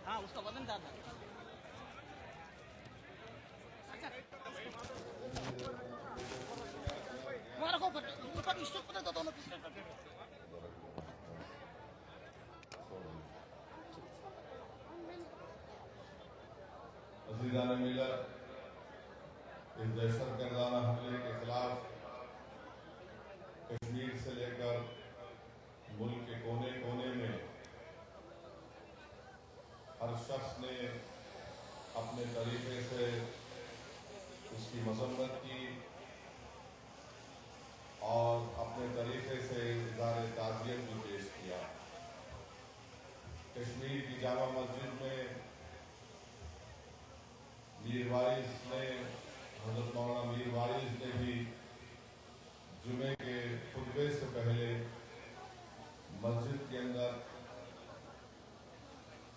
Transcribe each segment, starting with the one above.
हाँ उसका वजन ज्यादा है। हमारा को ऊपर स्टॉक पता दोनों पिछले अज़ीज़ान मिल्लत, इस दहशतगर्दाना हमले के खिलाफ कश्मीर से लेकर मुल्क के कोने कोने में हर शख्स ने अपने तरीके से उसकी मजम्मत की और अपने तरीके से इज़हार ताज़ियत भी पेश किया। कश्मीर की जामा मस्जिद में मीर वारिस ने, हज़रत मौलाना मीर वारिस ने भी जुमे के खुतबे से पहले मस्जिद के अंदर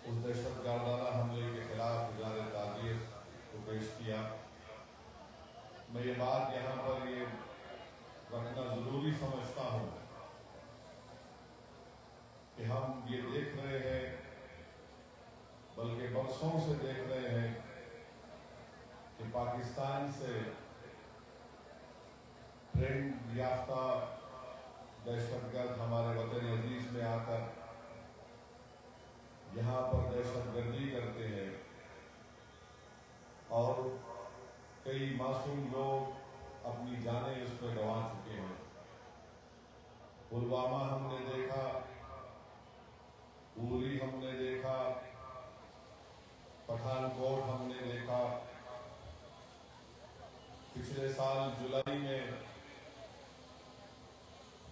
उस दहशतगर्दाना हमले के खिलाफ इज़हार ताज़ियत को पेश किया। मैं ये बात यहाँ पर ये रखना ज़रूरी समझता हूँ कि हम ये देख रहे हैं, बल्कि बरसों से देख रहे हैं कि पाकिस्तान से ट्रेंड याफ्ता दहशतगर्द हमारे वतन अजीज में आकर यहाँ पर दहशतगर्दी करते हैं और कई मासूम लोग अपनी जानें उस पर गंवा चुके हैं। पुलवामा हमने देखा, उरी हमने देखा, पठानकोट हमने देखा, पिछले साल जुलाई में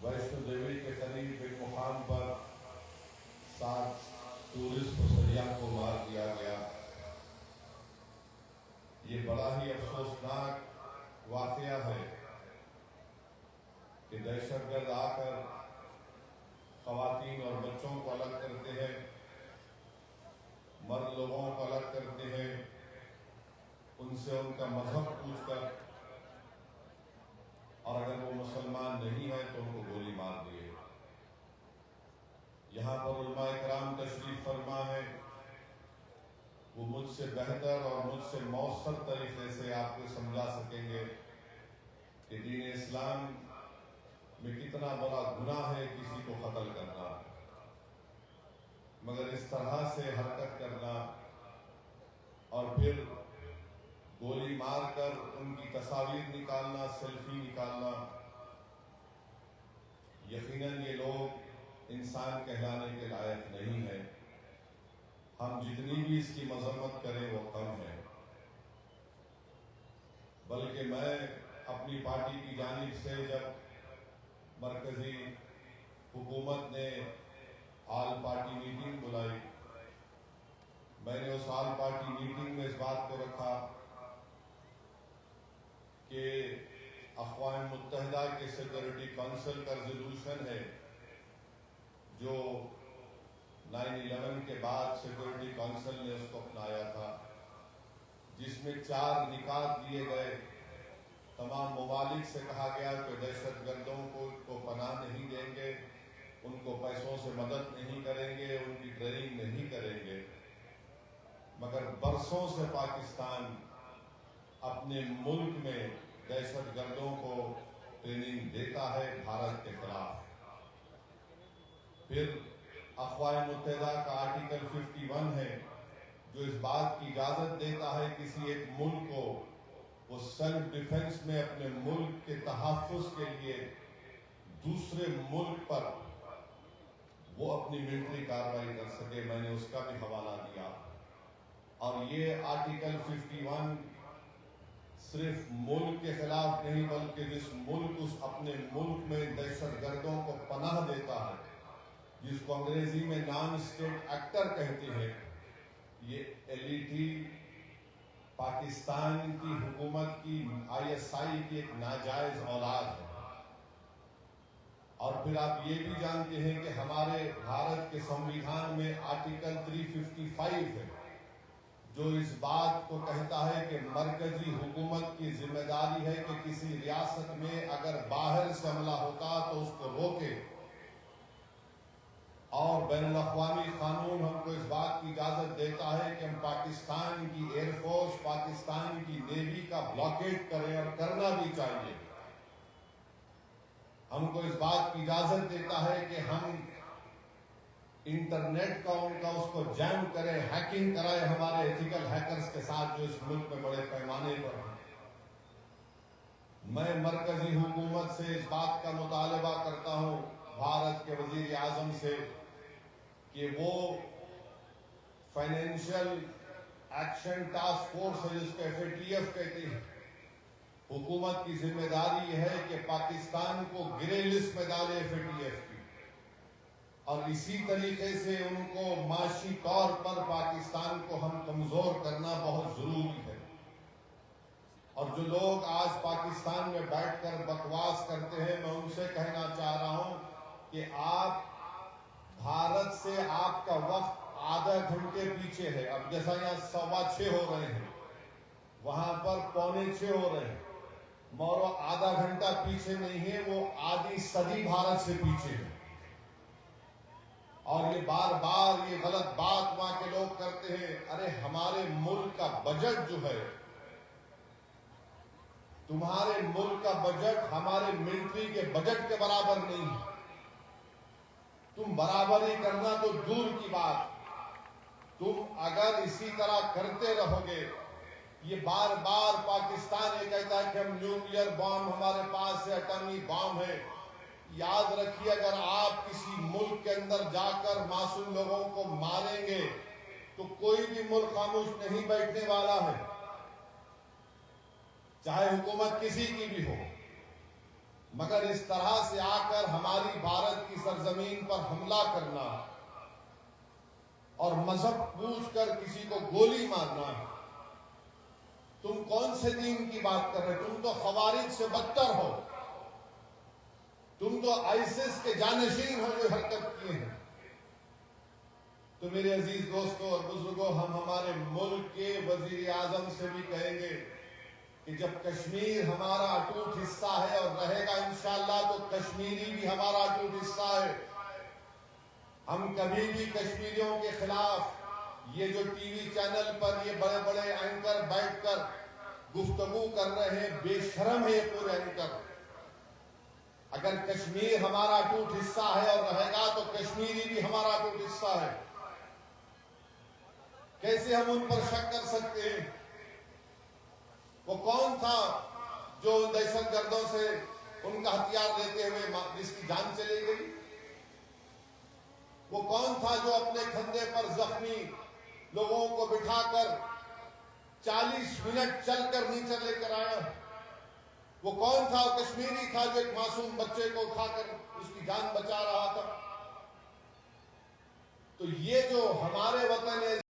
वैष्णो देवी के करीब एक मुकाम पर 7 टूरिस्ट सैयाह को मार दिया गया। ये बड़ा ही अफसोसनाक वाकया है कि दहशतगर्द आकर खवातीन और बच्चों को अलग करते हैं, मर्द लोगों को अलग करते हैं, उनसे उनका मजहब पूछकर, और अगर वो मुसलमान नहीं है तो उनको गोली मार दिए। यहाँ पर उलमा इकराम तशरीफ फरमा है, वो मुझसे बेहतर और मुझसे मौसर तरीके से आपको समझा सकेंगे कि दीन इस्लाम में कितना बड़ा गुनाह है किसी को कत्ल करना, मगर इस तरह से हरकत करना और फिर गोली मारकर उनकी तस्वीर निकालना, सेल्फी निकालना, यकीनन ये लोग इंसान कहलाने के लायक नहीं है। हम जितनी भी इसकी मजम्मत करें वो कम है। बल्कि मैं अपनी पार्टी की जानिब से जब मरकजी हुकूमत ने आल पार्टी मीटिंग बुलाई, मैंने उस आल पार्टी मीटिंग में इस बात को रखा कि अक़वाम मुत्तहिदा के सिक्योरिटी काउंसिल का रेजोल्यूशन है जो 9/11 के बाद सिक्योरिटी काउंसिल ने उसको अपनाया था, जिसमें 4 निकात दिए गए। तमाम ममालिक से कहा गया कि दहशतगर्दों को पनाह नहीं देंगे, उनको पैसों से मदद नहीं करेंगे, उनकी ट्रेनिंग नहीं करेंगे। मगर बरसों से पाकिस्तान अपने मुल्क में दहशतगर्दों को ट्रेनिंग देता है भारत के खिलाफ। फिर अक़वाम मुत्तहिदा का आर्टिकल 51 है जो इस बात की इजाजत देता है किसी एक मुल्क को वो सेल्फ डिफेंस में अपने मुल्क के तहफ़्फ़ुज़ के लिए दूसरे मुल्क पर वो अपनी मिलिट्री कार्रवाई कर सके। मैंने उसका भी हवाला दिया। और ये आर्टिकल 51 सिर्फ मुल्क के खिलाफ नहीं, बल्कि जिस मुल्क उस अपने मुल्क में दहशतगर्दों को पनाह देता है, जिसको अंग्रेजी में नॉन स्टेट एक्टर कहते हैं, ये एलईटी पाकिस्तान की हुकूमत की ISI की एक नाजायज औलाद है। और फिर आप ये भी जानते हैं कि हमारे भारत के संविधान में आर्टिकल 355 है जो इस बात को कहता है कि मरकजी हुकूमत की जिम्मेदारी है कि किसी रियासत में अगर बाहर से हमला होता तो उसको रोके और बैनुल अक़वामी कानून हमको इस बात की इजाजत देता है कि हम पाकिस्तान की एयरफोर्स, पाकिस्तान की नेवी का ब्लॉकेट करें, और करना भी चाहिए। हमको इस बात की इजाजत देता है कि हम इंटरनेट का उनका उसको जैम करें, हैकिंग कराए हमारे एथिकल हैकर्स के साथ जो इस मुल्क में बड़े पैमाने पर हैं। मैं मरकजी हुकूमत से इस बात का मुतालबा करता हूं, भारत के वजीर आजम से, कि वो फाइनेंशियल एक्शन टास्क फोर्स है जिसको FATF कहते हैं, हुकूमत की जिम्मेदारी है कि पाकिस्तान को ग्रे लिस्ट में डाले FATF की, और इसी तरीके से उनको माशी तौर पर पाकिस्तान को हम कमजोर करना बहुत जरूरी है। और जो लोग आज पाकिस्तान में बैठकर बकवास करते हैं, मैं उनसे कहना चाह रहा हूं कि आप भारत से आपका वक्त आधा घंटे पीछे है। अब जैसा यहाँ 6:15 हो रहे हैं, वहां पर 6:45 हो रहे हैं, मौरो आधा घंटा पीछे नहीं है, वो आधी सदी भारत से पीछे है। और ये बार बार ये गलत बात वहां के लोग करते हैं, अरे हमारे मुल्क का बजट जो है, तुम्हारे मुल्क का बजट हमारे मिलिट्री के बजट के बराबर नहीं है। तुम बराबरी करना तो दूर की बात, तुम अगर इसी तरह करते रहोगे, ये बार बार पाकिस्तान ये कहता है कि हम न्यूक्लियर बॉम्ब हमारे पास है, एटॉमिक बॉम्ब है। याद रखिए, अगर आप किसी मुल्क के अंदर जाकर मासूम लोगों को मारेंगे तो कोई भी मुल्क खामोश नहीं बैठने वाला है, चाहे हुकूमत किसी की भी हो। मगर इस तरह से आकर हमारी भारत की सरजमीन पर हमला करना और मजहब पूछकर किसी को गोली मारना, तुम कौन से दीन की बात कर रहे हो? तुम तो खवारिज से बदतर हो, तुम तो आईसिस के जानशीन हो जो हरकत किए हैं। तो मेरे अजीज दोस्तों और बुजुर्गों, हम हमारे मुल्क के वजीर आजम से भी कहेंगे कि जब कश्मीर हमारा अटूट हिस्सा है और रहेगा इंशाअल्लाह, तो कश्मीरी भी हमारा अटूट हिस्सा है। हम कभी भी कश्मीरियों के खिलाफ ये जो टीवी चैनल पर ये बड़े बड़े एंकर बैठकर गुफ्तगू कर रहे हैं, बेशरम है ये पूरे एंकर। अगर कश्मीर हमारा अटूट हिस्सा है और रहेगा, तो कश्मीरी भी हमारा अटूट हिस्सा है। कैसे हम उन पर शक कर सकते हैं? वो कौन था जो दहशतगर्दों से उनका हथियार लेते हुए जिसकी जान चली गई? वो कौन था जो अपने कंधे पर जख्मी लोगों को बिठाकर 40 मिनट चलकर नीचे लेकर आया? वो कौन था? कश्मीरी था जो एक मासूम बच्चे को उठाकर उसकी जान बचा रहा था। तो ये जो हमारे वतन है,